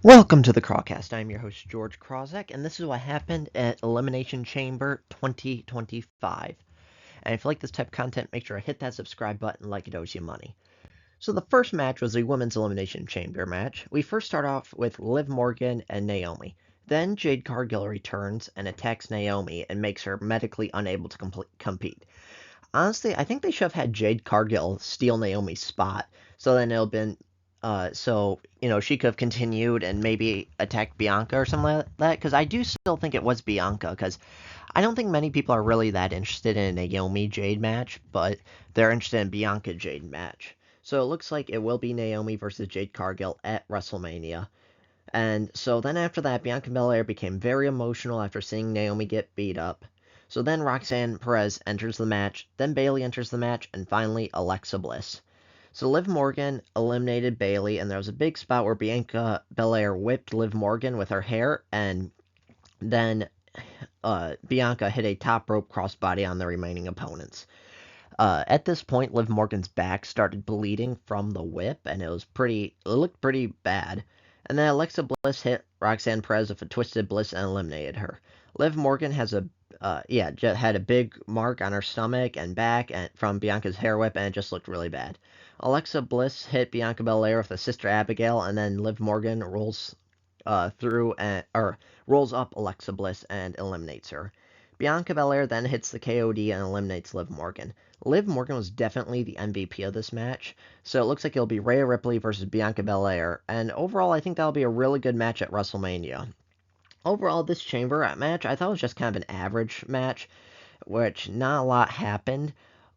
Welcome to the Crawcast. I'm your host, George Krawczak, and this is what happened at Elimination Chamber 2025. And if you like this type of content, make sure to hit that subscribe button like it owes you money. So the first match was the Women's Elimination Chamber match. We first start off with Liv Morgan and Naomi. Then Jade Cargill returns and attacks Naomi and makes her medically unable to compete. Honestly, I think they should have had Jade Cargill steal Naomi's spot, so then it'll been, she could have continued and maybe attacked Bianca or something like that. Because I do still think it was Bianca. Because I don't think many people are really that interested in a Naomi Jade match, but they're interested in Bianca Jade match. So it looks like it will be Naomi versus Jade Cargill at WrestleMania. And so then after that, Bianca Belair became very emotional after seeing Naomi get beat up. So then Roxanne Perez enters the match, then Bayley enters the match, and finally Alexa Bliss. So Liv Morgan eliminated Bayley, and there was a big spot where Bianca Belair whipped Liv Morgan with her hair, and then Bianca hit a top rope crossbody on the remaining opponents. At this point, Liv Morgan's back started bleeding from the whip, and it looked pretty bad. And then Alexa Bliss hit Roxanne Perez with a twisted bliss and eliminated her. Liv Morgan had a big mark on her stomach and back and from Bianca's hair whip, and it just looked really bad. Alexa Bliss hit Bianca Belair with a Sister Abigail, and then Liv Morgan rolls up Alexa Bliss and eliminates her. Bianca Belair then hits the KOD and eliminates Liv Morgan. Liv Morgan was definitely the MVP of this match, so it looks like it'll be Rhea Ripley versus Bianca Belair, and overall I think that'll be a really good match at WrestleMania. Overall, this Chamber match, I thought was just kind of an average match, which not a lot happened.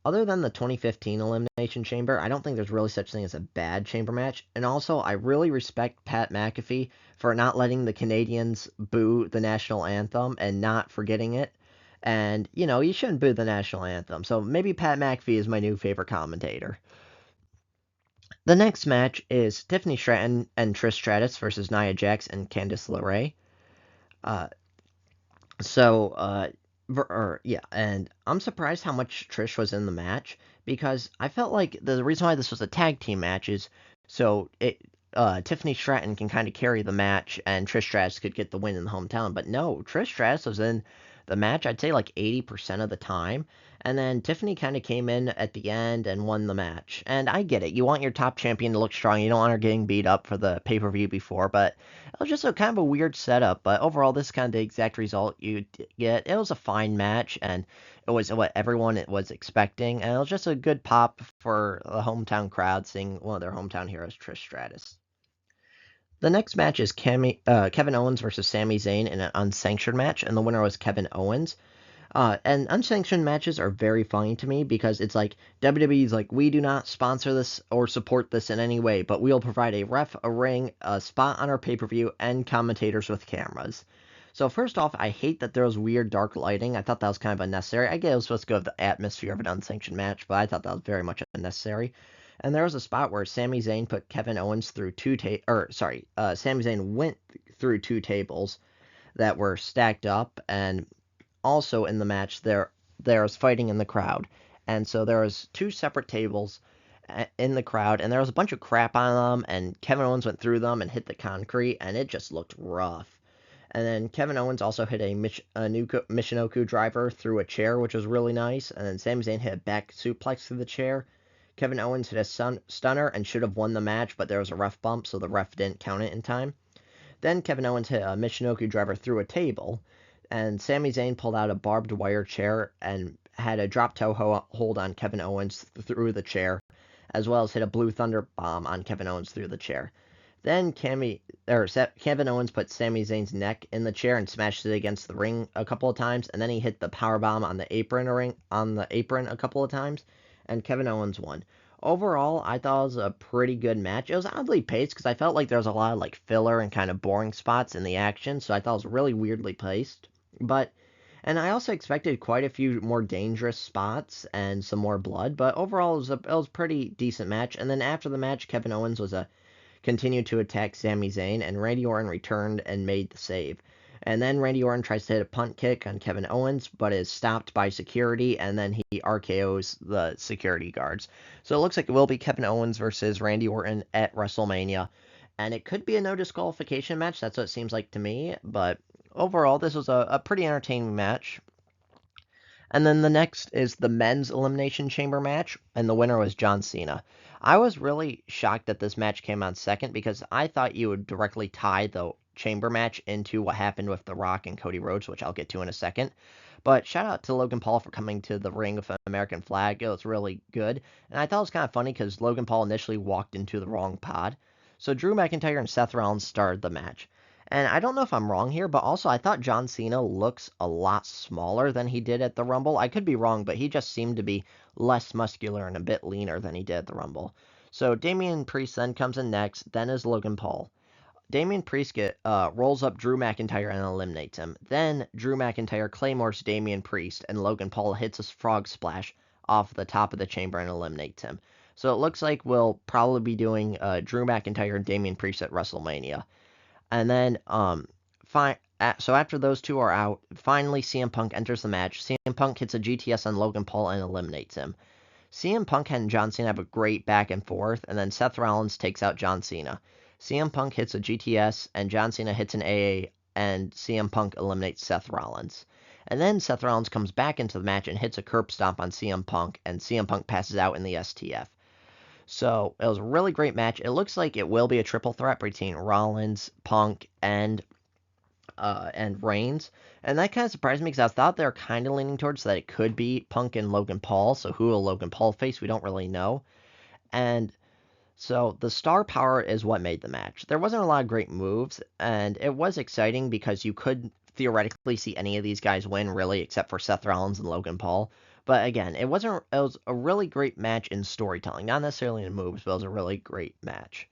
Other than the 2015 Elimination Chamber, I don't think there's really such thing as a bad Chamber match. And also, I really respect Pat McAfee for not letting the Canadians boo the national anthem and not forgetting it. And, you shouldn't boo the national anthem. So maybe Pat McAfee is my new favorite commentator. The next match is Tiffany Stratton and Trish Stratus versus Nia Jax and Candice LeRae. Uh, and I'm surprised how much Trish was in the match because I felt like the reason why this was a tag team match is Tiffany Stratton can kind of carry the match and Trish Stratus could get the win in the hometown. But no, Trish Stratus was in the match, I'd say like 80% of the time. And then Tiffany kind of came in at the end and won the match. And I get it. You want your top champion to look strong. You don't want her getting beat up for the pay-per-view before. But it was just a kind of a weird setup. But overall, this is kind of the exact result you get. It was a fine match. And it was what everyone was expecting. And it was just a good pop for the hometown crowd seeing one of their hometown heroes, Trish Stratus. The next match is Kevin Owens versus Sami Zayn in an unsanctioned match, and the winner was Kevin Owens. And unsanctioned matches are very funny to me because it's like WWE's like, we do not sponsor this or support this in any way, but we'll provide a ref, a ring, a spot on our pay-per-view, and commentators with cameras. So first off, I hate that there was weird dark lighting. I thought that was kind of unnecessary. I get it was supposed to go with the atmosphere of an unsanctioned match, but I thought that was very much unnecessary. And there was a spot where Sami Zayn put Kevin Owens through Sami Zayn went through two tables that were stacked up, and also in the match there was fighting in the crowd, and so there was two separate tables in the crowd, and there was a bunch of crap on them, and Kevin Owens went through them and hit the concrete, and it just looked rough. And then Kevin Owens also hit a new Michinoku driver through a chair, which was really nice. And then Sami Zayn hit a back suplex through the chair. Kevin Owens hit a stunner and should have won the match, but there was a ref bump, so the ref didn't count it in time. Then Kevin Owens hit a Michinoku driver through a table, and Sami Zayn pulled out a barbed wire chair and had a drop toe hold on Kevin Owens through the chair, as well as hit a Blue Thunder bomb on Kevin Owens through the chair. Then Kevin Owens put Sami Zayn's neck in the chair and smashed it against the ring a couple of times, and then he hit the power bomb on the apron a couple of times, and Kevin Owens won. Overall, I thought it was a pretty good match. It was oddly paced because I felt like there was a lot of like filler and kind of boring spots in the action, so I thought it was really weirdly paced. And I also expected quite a few more dangerous spots and some more blood, but overall it was a pretty decent match. And then after the match, Kevin Owens continued to attack Sami Zayn, and Randy Orton returned and made the save. And then Randy Orton tries to hit a punt kick on Kevin Owens, but is stopped by security, and then he RKO's the security guards. So it looks like it will be Kevin Owens versus Randy Orton at WrestleMania. and it could be a no disqualification match. That's what it seems like to me. But overall, this was a pretty entertaining match. And then the next is the men's Elimination Chamber match, and the winner was John Cena. I was really shocked that this match came on second because I thought you would directly tie the Chamber match into what happened with The Rock and Cody Rhodes, which I'll get to in a second. But shout out to Logan Paul for coming to the ring with an American flag. It was really good. And I thought it was kind of funny because Logan Paul initially walked into the wrong pod. So Drew McIntyre and Seth Rollins started the match. And I don't know if I'm wrong here, but also I thought John Cena looks a lot smaller than he did at the Rumble. I could be wrong, but he just seemed to be less muscular and a bit leaner than he did at the Rumble. So Damian Priest then comes in next, then is Logan Paul. Damian Priest rolls up Drew McIntyre and eliminates him. Then Drew McIntyre claymores Damian Priest, and Logan Paul hits a frog splash off the top of the chamber and eliminates him. So it looks like we'll probably be doing Drew McIntyre and Damian Priest at WrestleMania. And then, so after those two are out, finally CM Punk enters the match. CM Punk hits a GTS on Logan Paul and eliminates him. CM Punk and John Cena have a great back and forth, and then Seth Rollins takes out John Cena. CM Punk hits a GTS, and John Cena hits an AA, and CM Punk eliminates Seth Rollins. And then Seth Rollins comes back into the match and hits a curb stomp on CM Punk, and CM Punk passes out in the STF. So it was a really great match. It looks like it will be a triple threat between Rollins, Punk, and Reigns, and that kind of surprised me because I thought they were kind of leaning towards that it could be Punk and Logan Paul. So who will Logan Paul face? We don't really know. And so the star power is what made the match. There wasn't a lot of great moves, and it was exciting because you could theoretically see any of these guys win, really, except for Seth Rollins and Logan Paul. But again, it wasn't. It was a really great match in storytelling, not necessarily in moves, but it was a really great match.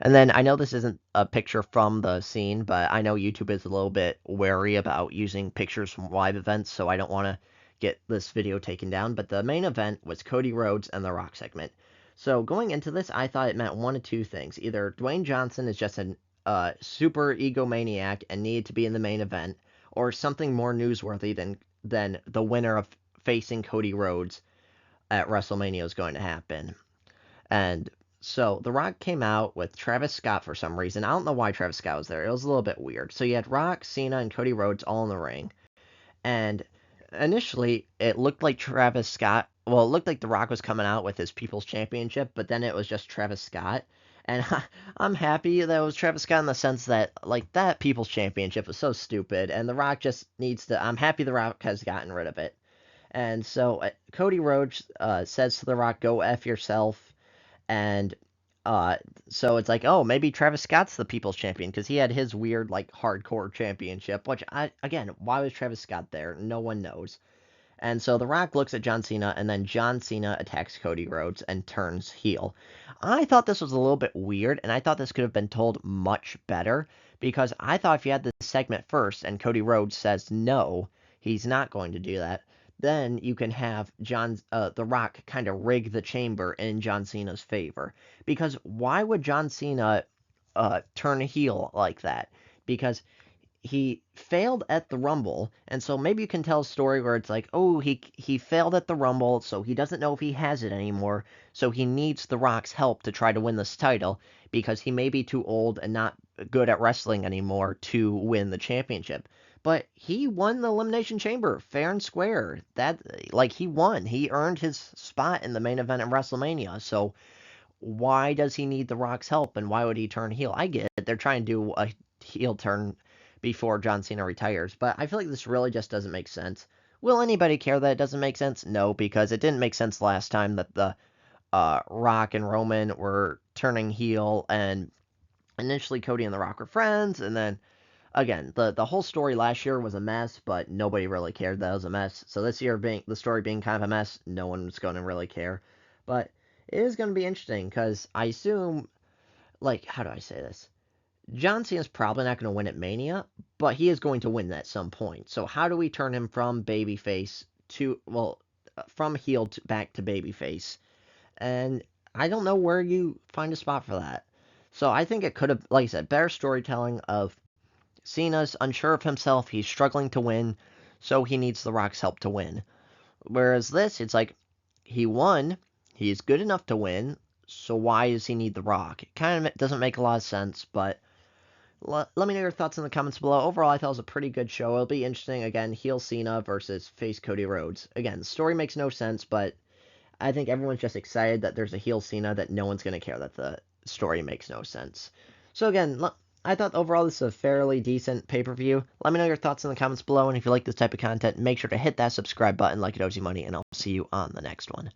And then I know this isn't a picture from the scene, but I know YouTube is a little bit wary about using pictures from live events, so I don't want to get this video taken down. But the main event was Cody Rhodes and The Rock segment. So going into this, I thought it meant one of two things. Either Dwayne Johnson is just a super egomaniac and needed to be in the main event, or something more newsworthy than the winner of facing Cody Rhodes at WrestleMania is going to happen. And so The Rock came out with Travis Scott for some reason. I don't know why Travis Scott was there. It was a little bit weird. So you had Rock, Cena, and Cody Rhodes all in the ring. And initially, it looked like Travis Scott. Well, it looked like The Rock was coming out with his People's Championship, but then it was just Travis Scott. And I'm happy that it was Travis Scott in the sense that, like, that People's Championship was so stupid, and The Rock just needs to. I'm happy The Rock has gotten rid of it. And so Cody Rhodes says to The Rock, "Go F yourself." And so it's like, oh, maybe Travis Scott's the People's Champion because he had his weird, like, hardcore championship, which, again, why was Travis Scott there? No one knows. And so The Rock looks at John Cena, and then John Cena attacks Cody Rhodes and turns heel. I thought this was a little bit weird, and I thought this could have been told much better, because I thought if you had this segment first and Cody Rhodes says no, he's not going to do that, then you can have The Rock kind of rig the chamber in John Cena's favor. Because why would John Cena turn heel like that? Because he failed at the Rumble, and so maybe you can tell a story where it's like, oh, he failed at the Rumble, so he doesn't know if he has it anymore, so he needs The Rock's help to try to win this title, because he may be too old and not good at wrestling anymore to win the championship. But he won the Elimination Chamber, fair and square. He won. He earned his spot in the main event at WrestleMania, so why does he need The Rock's help, and why would he turn heel? I get it. They're trying to do a heel turn before John Cena retires, but I feel like this really just doesn't make sense. Will anybody care that it doesn't make sense? No, because it didn't make sense last time that the Rock and Roman were turning heel, and initially Cody and The Rock were friends, and then again, the whole story last year was a mess, but nobody really cared that it was a mess. So this year, the story being kind of a mess, no one's going to really care. But it is going to be interesting because I assume, like, how do I say this? John Cena's probably not going to win at Mania, but he is going to win at some point. So how do we turn him from babyface from heel back to babyface? And I don't know where you find a spot for that. So I think it could have, like I said, better storytelling of Cena's unsure of himself, he's struggling to win, so he needs The Rock's help to win. Whereas this, it's like, he won, he's good enough to win, so why does he need The Rock? It kind of doesn't make a lot of sense, but let me know your thoughts in the comments below. Overall, I thought it was a pretty good show. It'll be interesting. Again, heel Cena versus face Cody Rhodes. Again, the story makes no sense, but I think everyone's just excited that there's a heel Cena, that no one's going to care that the story makes no sense. So again, I thought overall this is a fairly decent pay-per-view. Let me know your thoughts in the comments below, and if you like this type of content, make sure to hit that subscribe button like it owes you money, and I'll see you on the next one.